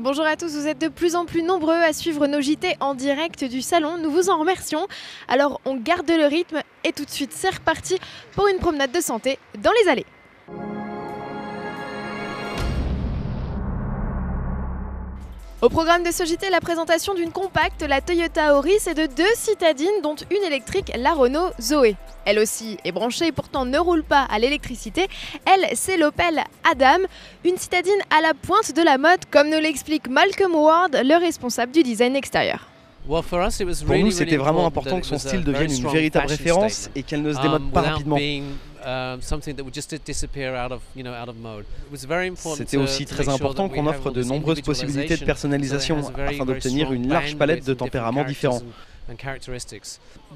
Bonjour à tous, vous êtes de plus en plus nombreux à suivre nos JT en direct du salon, nous vous en remercions. Alors on garde le rythme et tout de suite c'est reparti pour une promenade de santé dans les allées. Au programme de ce JT, la présentation d'une compacte, la Toyota Auris, et de deux citadines, dont une électrique, la Renault Zoé. Elle aussi est branchée et pourtant ne roule pas à l'électricité. Elle, c'est l'Opel Adam, une citadine à la pointe de la mode, comme nous l'explique Malcolm Ward, le responsable du design extérieur. Pour nous, c'était vraiment important que son style devienne une véritable référence et qu'elle ne se démode pas rapidement. C'était aussi très important qu'on offre de nombreuses possibilités de personnalisation afin d'obtenir une large palette de tempéraments différents.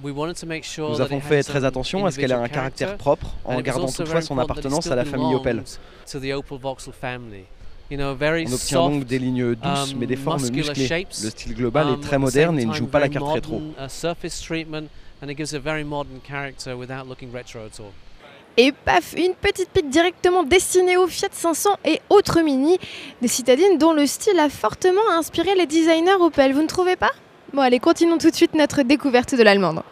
Nous avons fait très attention à ce qu'elle ait un caractère propre, en gardant toutefois son appartenance à la famille Opel. On obtient donc des lignes douces mais des formes musclées. Le style global est très moderne et ne joue pas la carte rétro. Et paf, une petite pique directement destinée aux Fiat 500 et autres Mini, des citadines dont le style a fortement inspiré les designers Opel, vous ne trouvez pas? Bon allez, continuons tout de suite notre découverte de l'allemande.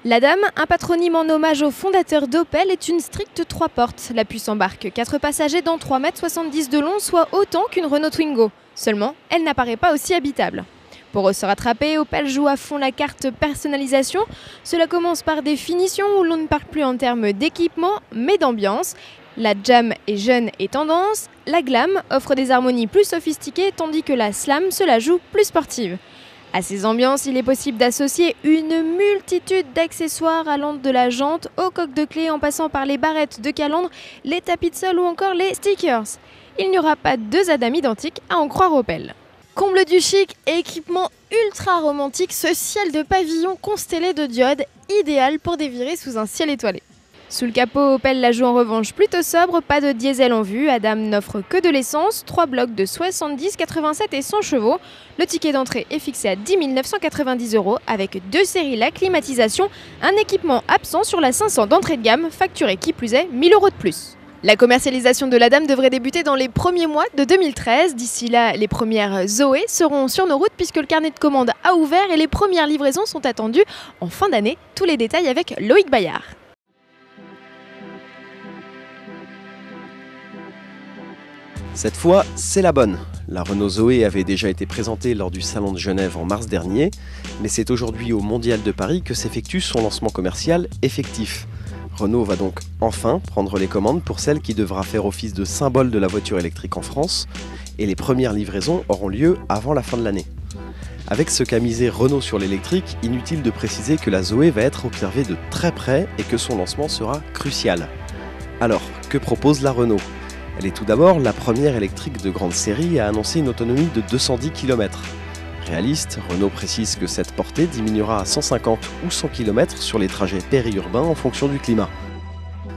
La Dame, un patronyme en hommage au fondateur d'Opel, est une stricte 3 portes. La puce embarque 4 passagers dans 3,70 m de long, soit autant qu'une Renault Twingo. Seulement, elle n'apparaît pas aussi habitable. Pour se rattraper, Opel joue à fond la carte personnalisation. Cela commence par des finitions où l'on ne parle plus en termes d'équipement, mais d'ambiance. La Jam est jeune et tendance, la Glam offre des harmonies plus sophistiquées, tandis que la Slam se la joue plus sportive. À ces ambiances, il est possible d'associer une multitude d'accessoires allant de la jante aux coques de clé en passant par les barrettes de calandre, les tapis de sol ou encore les stickers. Il n'y aura pas deux Adam identiques à en croire Opel. Comble du chic et équipement ultra romantique, ce ciel de pavillon constellé de diodes, idéal pour dévirer sous un ciel étoilé. Sous le capot, Opel la joue en revanche plutôt sobre, pas de diesel en vue, Adam n'offre que de l'essence, 3 blocs de 70, 87 et 100 chevaux. Le ticket d'entrée est fixé à 10 990 € avec 2 séries la climatisation, un équipement absent sur la 500 d'entrée de gamme, facturé qui plus est 1000 € de plus. La commercialisation de la Dame devrait débuter dans les premiers mois de 2013. D'ici là, les premières Zoé seront sur nos routes puisque le carnet de commandes a ouvert et les premières livraisons sont attendues en fin d'année. Tous les détails avec Loïc Bayard. Cette fois, c'est la bonne. La Renault Zoé avait déjà été présentée lors du Salon de Genève en mars dernier, mais c'est aujourd'hui au Mondial de Paris que s'effectue son lancement commercial effectif. Renault va donc enfin prendre les commandes pour celle qui devra faire office de symbole de la voiture électrique en France, et les premières livraisons auront lieu avant la fin de l'année. Avec ce qu'a misé Renault sur l'électrique, inutile de préciser que la Zoé va être observée de très près et que son lancement sera crucial. Alors, que propose la Renault ? Elle est tout d'abord la première électrique de grande série à annoncer une autonomie de 210 km. Réaliste, Renault précise que cette portée diminuera à 150 ou 100 km sur les trajets périurbains en fonction du climat.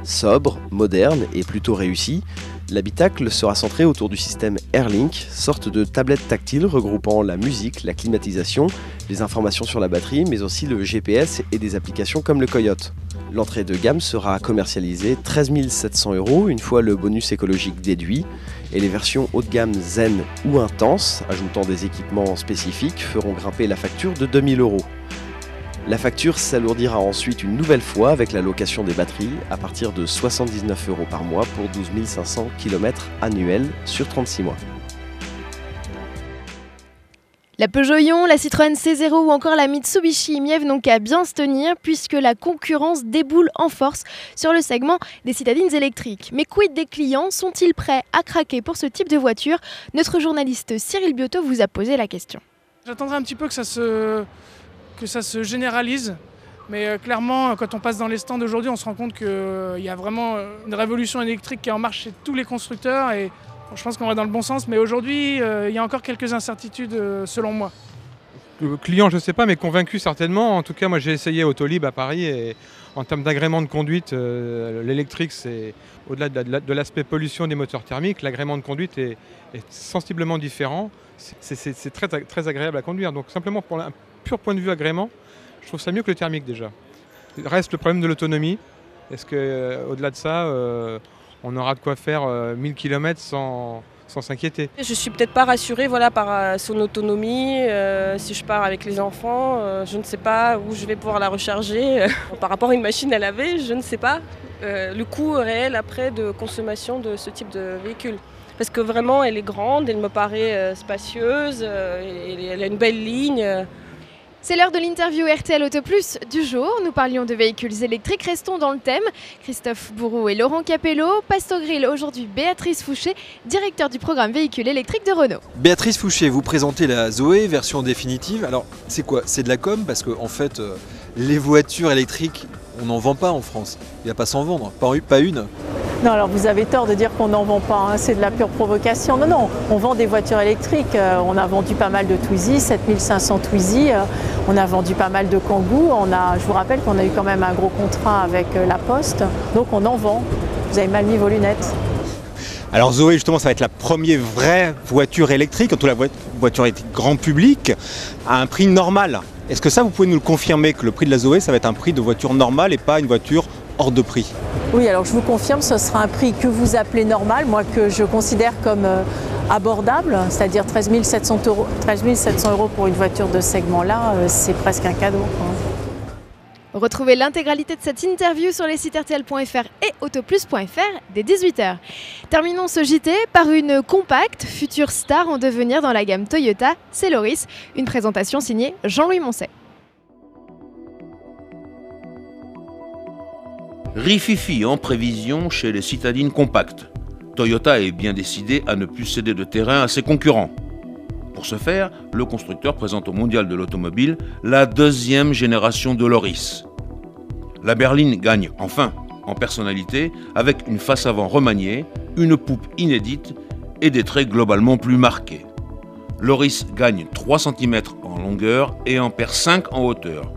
Sobre, moderne et plutôt réussi, l'habitacle sera centré autour du système AirLink, sorte de tablette tactile regroupant la musique, la climatisation, les informations sur la batterie, mais aussi le GPS et des applications comme le Coyote. L'entrée de gamme sera commercialisée 13 700 € une fois le bonus écologique déduit, et les versions haut de gamme Zen ou Intense, ajoutant des équipements spécifiques, feront grimper la facture de 2000 €. La facture s'alourdira ensuite une nouvelle fois avec la location des batteries à partir de 79 € par mois pour 12 500 km annuels sur 36 mois. La Peugeot Ion, la Citroën C0 ou encore la Mitsubishi Mièvre n'ont qu'à bien se tenir puisque la concurrence déboule en force sur le segment des citadines électriques. Mais quid des clients? Sont-ils prêts à craquer pour ce type de voiture? Notre journaliste Cyril Biotto vous a posé la question. J'attendrai un petit peu que ça se généralise, mais clairement quand on passe dans les stands aujourd'hui on se rend compte qu'il y a vraiment une révolution électrique qui est en marche chez tous les constructeurs et je pense qu'on va dans le bon sens, mais aujourd'hui, il y a encore quelques incertitudes selon moi. Le client, je ne sais pas, mais convaincu certainement. En tout cas, moi j'ai essayé Autolib à Paris et en termes d'agrément de conduite, l'électrique, c'est au-delà de l'aspect pollution des moteurs thermiques, l'agrément de conduite est sensiblement différent. C'est très agréable à conduire. Donc simplement pour un pur point de vue agrément, je trouve ça mieux que le thermique déjà. Il reste le problème de l'autonomie. Est-ce qu'au-delà de ça, on aura de quoi faire 1000 km sans sans s'inquiéter. Je suis peut-être pas rassurée par son autonomie, si je pars avec les enfants, je ne sais pas où je vais pouvoir la recharger. Par rapport à une machine à laver, je ne sais pas le coût réel après de consommation de ce type de véhicule. Parce que vraiment elle est grande, elle me paraît spacieuse, elle a une belle ligne. C'est l'heure de l'interview RTL Auto Plus du jour. Nous parlions de véhicules électriques, restons dans le thème. Christophe Bourroux et Laurent Capello, Pasto Grill, aujourd'hui Béatrice Fouché, directeur du programme véhicules électriques de Renault. Béatrice Fouché, vous présentez la Zoé version définitive. Alors c'est quoi? C'est de la com parce qu'en fait les voitures électriques, on n'en vend pas en France. Il n'y a pas à s'en vendre, pas une. Non, alors vous avez tort de dire qu'on n'en vend pas, hein. C'est de la pure provocation. Non, on vend des voitures électriques. On a vendu pas mal de Twizy, 7500 Twizy. On a vendu pas mal de Kangoo. Je vous rappelle qu'on a eu quand même un gros contrat avec la Poste. Donc on en vend. Vous avez mal mis vos lunettes. Alors Zoé, justement, ça va être la première vraie voiture électrique, en tout cas la voiture électrique grand public, à un prix normal. Est-ce que ça, vous pouvez nous le confirmer, que le prix de la Zoé, ça va être un prix de voiture normale et pas une voiture hors de prix? Oui, alors je vous confirme, ce sera un prix que vous appelez normal, moi que je considère comme abordable, c'est-à-dire 13 700 € pour une voiture de ce segment-là, c'est presque un cadeau, quoi. Retrouvez l'intégralité de cette interview sur les sites rtl.fr et autoplus.fr dès 18h. Terminons ce JT par une compacte future star en devenir dans la gamme Toyota, c'est l'Auris, une présentation signée Jean-Louis Moncet. Rififi en prévision chez les citadines compactes. Toyota est bien décidé à ne plus céder de terrain à ses concurrents. Pour ce faire, le constructeur présente au Mondial de l'automobile la deuxième génération de l'Auris. La berline gagne enfin en personnalité avec une face avant remaniée, une poupe inédite et des traits globalement plus marqués. L'Auris gagne 3 cm en longueur et en perd 5 en hauteur.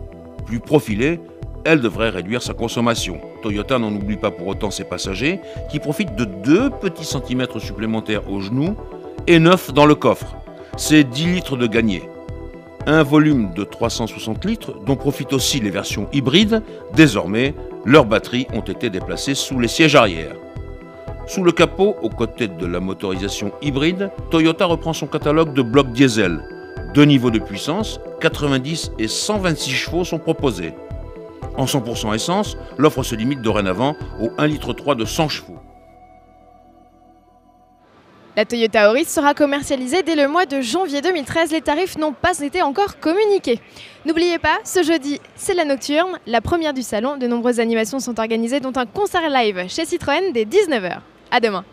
Plus profilée, elle devrait réduire sa consommation. Toyota n'en oublie pas pour autant ses passagers qui profitent de 2 petits centimètres supplémentaires au genou et 9 dans le coffre. C'est 10 litres de gagné. Un volume de 360 litres dont profitent aussi les versions hybrides. Désormais, leurs batteries ont été déplacées sous les sièges arrière. Sous le capot, aux côtés de la motorisation hybride, Toyota reprend son catalogue de blocs diesel. 2 niveaux de puissance, 90 et 126 chevaux sont proposés. En 100% essence, l'offre se limite dorénavant au 1,3 litre de 100 chevaux. La Toyota Auris sera commercialisée dès le mois de janvier 2013. Les tarifs n'ont pas été encore communiqués. N'oubliez pas, ce jeudi, c'est la Nocturne, la première du salon. De nombreuses animations sont organisées, dont un concert live chez Citroën dès 19h. À demain.